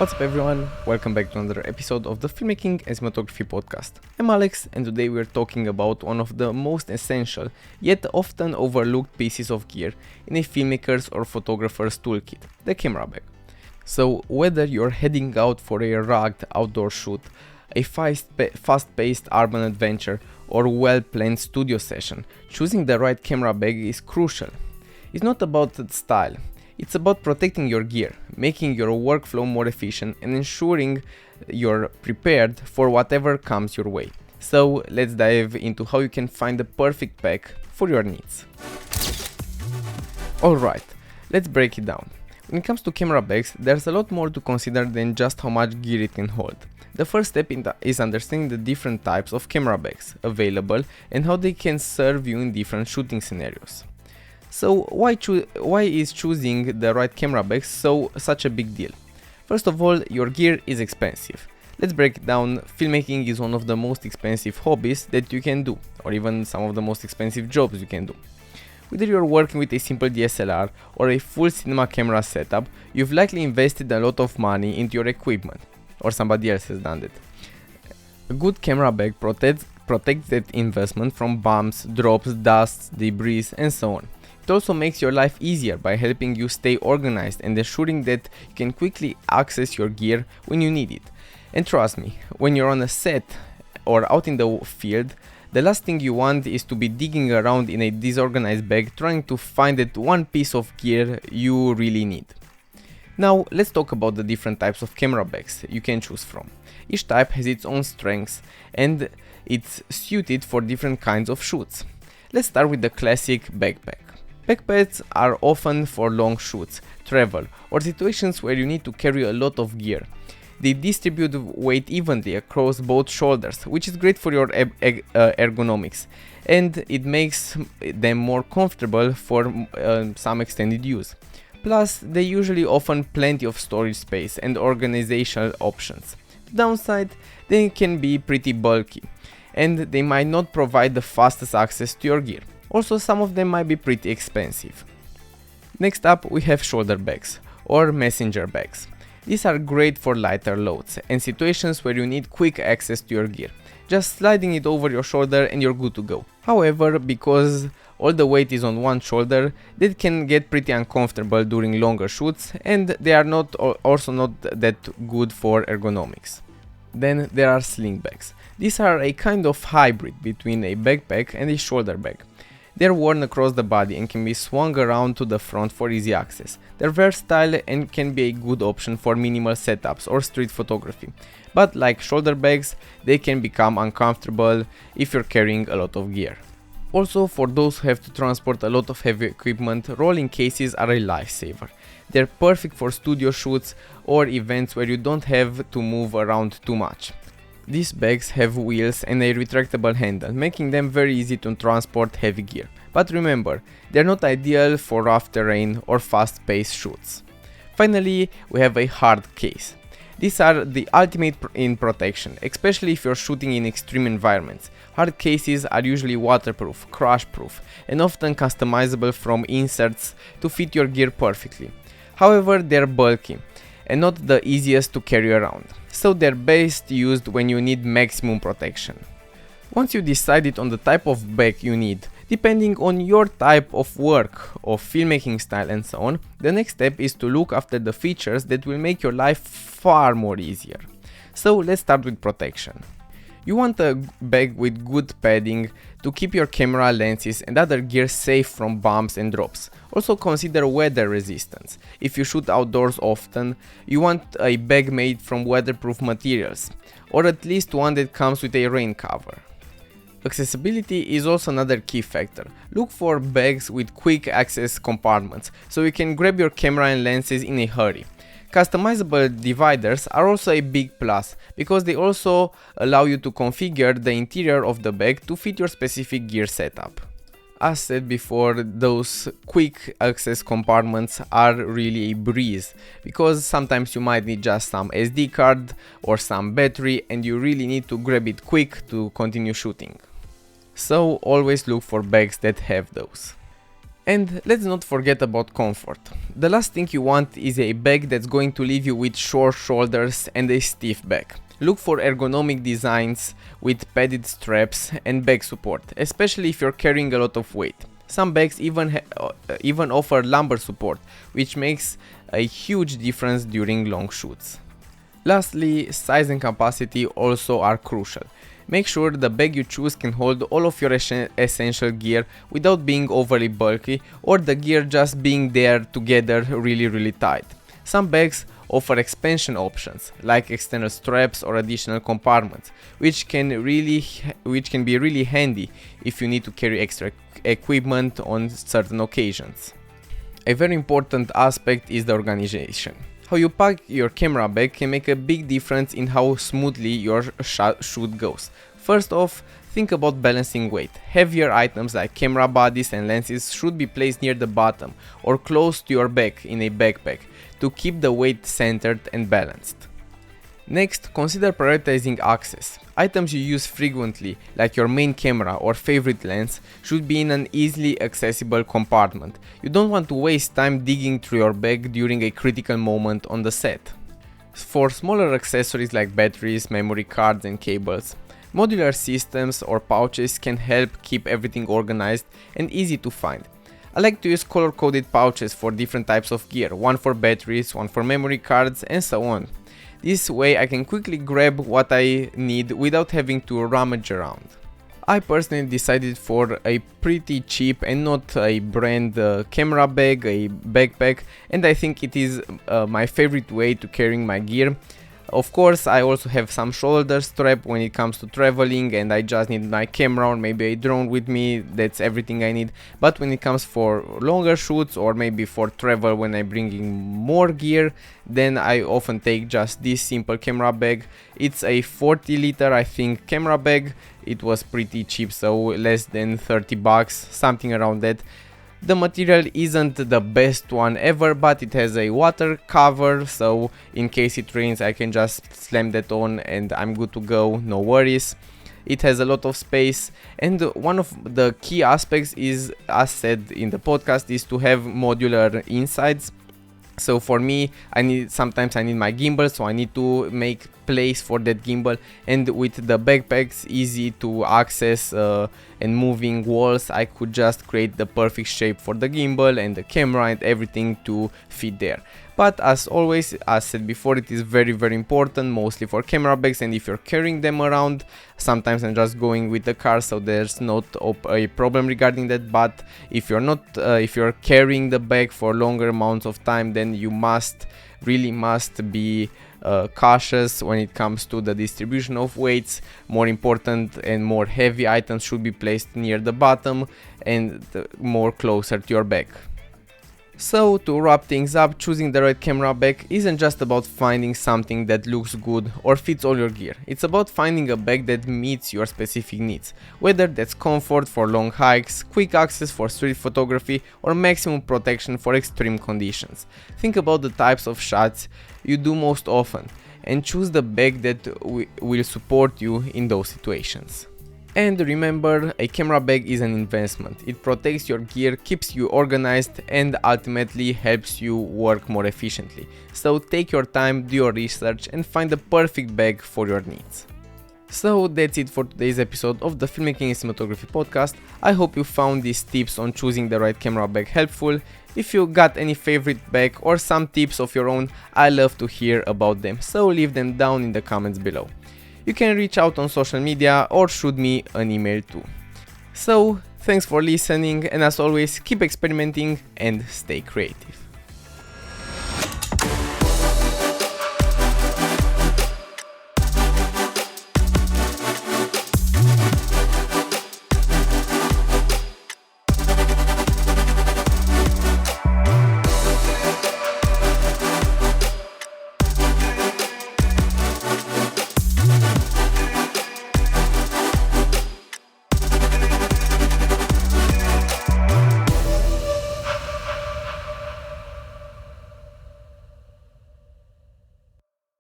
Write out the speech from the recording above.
What's up everyone, welcome back to another episode of the Filmmaking Cinematography Podcast. I'm Alex and today we're talking about one of the most essential yet often overlooked pieces of gear in a filmmaker's or photographer's toolkit, the camera bag. So whether you're heading out for a rugged outdoor shoot, a fast-paced urban adventure or well-planned studio session, choosing the right camera bag is crucial. It's not about the style. It's about protecting your gear, making your workflow more efficient and ensuring you're prepared for whatever comes your way. So let's dive into how you can find the perfect pack for your needs. Alright, let's break it down. When it comes to camera bags, there's a lot more to consider than just how much gear it can hold. The first step is understanding the different types of camera bags available and how they can serve you in different shooting scenarios. So why is choosing the right camera bag such a big deal? First of all, your gear is expensive. Let's break it down. Filmmaking is one of the most expensive hobbies that you can do, or even some of the most expensive jobs you can do. Whether you're working with a simple DSLR or a full cinema camera setup, you've likely invested a lot of money into your equipment, or somebody else has done that. A good camera bag protects that investment from bumps, drops, dust, debris, and so on. It also makes your life easier by helping you stay organized and ensuring that you can quickly access your gear when you need it. And trust me, when you're on a set or out in the field, the last thing you want is to be digging around in a disorganized bag trying to find that one piece of gear you really need. Now let's talk about the different types of camera bags you can choose from. Each type has its own strengths and it's suited for different kinds of shoots. Let's start with the classic backpack. Backpacks are often for long shoots, travel, or situations where you need to carry a lot of gear. They distribute weight evenly across both shoulders, which is great for your ergonomics, and it makes them more comfortable for some extended use. Plus, they usually offer plenty of storage space and organizational options. The downside, they can be pretty bulky, and they might not provide the fastest access to your gear. Also, some of them might be pretty expensive. Next up, we have shoulder bags or messenger bags. These are great for lighter loads and situations where you need quick access to your gear. Just sliding it over your shoulder and you're good to go. However, because all the weight is on one shoulder, that can get pretty uncomfortable during longer shoots and they are also not that good for ergonomics. Then there are sling bags. These are a kind of hybrid between a backpack and a shoulder bag. They're worn across the body and can be swung around to the front for easy access. They're versatile and can be a good option for minimal setups or street photography. But like shoulder bags, they can become uncomfortable if you're carrying a lot of gear. Also, for those who have to transport a lot of heavy equipment, rolling cases are a lifesaver. They're perfect for studio shoots or events where you don't have to move around too much. These bags have wheels and a retractable handle, making them very easy to transport heavy gear. But remember, they're not ideal for rough terrain or fast-paced shoots. Finally, we have a hard case. These are the ultimate in protection, especially if you're shooting in extreme environments. Hard cases are usually waterproof, crash-proof, and often customizable from inserts to fit your gear perfectly. However, they're bulky and not the easiest to carry around, so they're best used when you need maximum protection. Once you decided on the type of bag you need, depending on your type of work, of filmmaking style and so on, the next step is to look after the features that will make your life far more easier. So let's start with protection. You want a bag with good padding to keep your camera, lenses and other gear safe from bumps and drops. Also consider weather resistance. If you shoot outdoors often, you want a bag made from weatherproof materials, or at least one that comes with a rain cover. Accessibility is also another key factor. Look for bags with quick access compartments, so you can grab your camera and lenses in a hurry. Customizable dividers are also a big plus, because they also allow you to configure the interior of the bag to fit your specific gear setup. As said before, those quick access compartments are really a breeze, because sometimes you might need just some SD card or some battery and you really need to grab it quick to continue shooting. So always look for bags that have those. And let's not forget about comfort. The last thing you want is a bag that's going to leave you with short shoulders and a stiff back. Look for ergonomic designs with padded straps and back support, especially if you're carrying a lot of weight. Some bags even offer lumbar support, which makes a huge difference during long shoots. Lastly, size and capacity also are crucial. Make sure the bag you choose can hold all of your essential gear without being overly bulky or the gear just being there together really tight. Some bags offer expansion options like external straps or additional compartments, which can be really handy if you need to carry extra equipment on certain occasions. A very important aspect is the organization. How you pack your camera bag can make a big difference in how smoothly your shoot goes. First off, think about balancing weight. Heavier items like camera bodies and lenses should be placed near the bottom or close to your back in a backpack to keep the weight centered and balanced. Next, consider prioritizing access. Items you use frequently, like your main camera or favorite lens, should be in an easily accessible compartment. You don't want to waste time digging through your bag during a critical moment on the set. For smaller accessories like batteries, memory cards and cables, modular systems or pouches can help keep everything organized and easy to find. I like to use color-coded pouches for different types of gear, one for batteries, one for memory cards and so on. This way I can quickly grab what I need without having to rummage around. I personally decided for a pretty cheap and not a brand camera bag, a backpack, and I think it is my favorite way to carrying my gear. Of course, I also have some shoulder strap when it comes to traveling and I just need my camera or maybe a drone with me, that's everything I need. But when it comes for longer shoots or maybe for travel when I'm bringing more gear, then I often take just this simple camera bag. It's a 40 liter I think camera bag. It was pretty cheap, so less than 30 bucks, something around that. The material isn't the best one ever, but it has a water cover, so in case it rains I can just slam that on and I'm good to go, no worries. It has a lot of space, and one of the key aspects is, as said in the podcast, is to have modular insides. So for me, sometimes I need my gimbal, so I need to make place for that gimbal, and with the backpacks easy to access and moving walls, I could just create the perfect shape for the gimbal and the camera and everything to fit there. But as always, as said before, it is very important, mostly for camera bags, and if you're carrying them around, sometimes I'm just going with the car, so there's not a problem regarding that. But if you're carrying the bag for longer amounts of time, then you really must be cautious when it comes to the distribution of weights. More important and more heavy items should be placed near the bottom and more closer to your back. So to wrap things up, choosing the right camera bag isn't just about finding something that looks good or fits all your gear. It's about finding a bag that meets your specific needs, whether that's comfort for long hikes, quick access for street photography, or maximum protection for extreme conditions. Think about the types of shots you do most often and choose the bag that will support you in those situations. And remember, a camera bag is an investment. It protects your gear, keeps you organized, and ultimately helps you work more efficiently. So take your time, do your research, and find the perfect bag for your needs. So that's it for today's episode of the Filmmaking Cinematography Podcast. I hope you found these tips on choosing the right camera bag helpful. If you got any favorite bag or some tips of your own, I love to hear about them, so leave them down in the comments below. You can reach out on social media or shoot me an email too. So, thanks for listening, and as always, keep experimenting and stay creative.